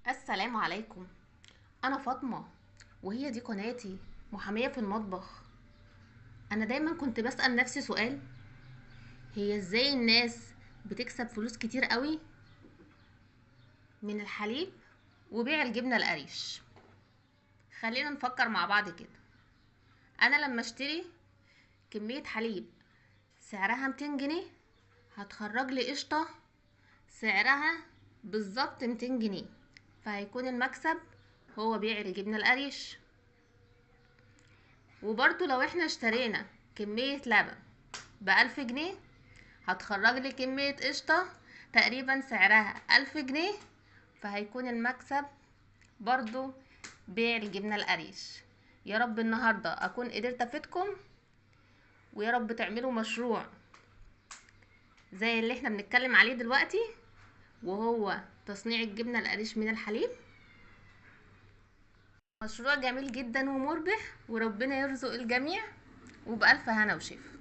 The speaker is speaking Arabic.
السلام عليكم. انا فاطمه، وهي دي قناتي محاميه في المطبخ. انا دايما كنت بسأل نفسي سؤال: هي ازاي الناس بتكسب فلوس كتير قوي من الحليب وبيع الجبنه القريش؟ خلينا نفكر مع بعض كده. انا لما اشتري كميه حليب سعرها 200 جنيه، هتخرج لي قشطه سعرها بالظبط 200 جنيه، فهيكون المكسب هو بيع الجبنه القريش. وبرضو لو احنا اشترينا كمية لبن ب1000 جنيه، هتخرج لي كمية قشطة تقريبا سعرها 1000 جنيه، فهيكون المكسب برضو بيع الجبنة القريش. يا رب النهاردة اكون قدرت افيدكم، ويا رب تعملوا مشروع زي اللي احنا بنتكلم عليه دلوقتي، وهو تصنيع الجبنة القريش من الحليب. مشروع جميل جدا ومربح، وربنا يرزق الجميع، وبألف هنا وشفا.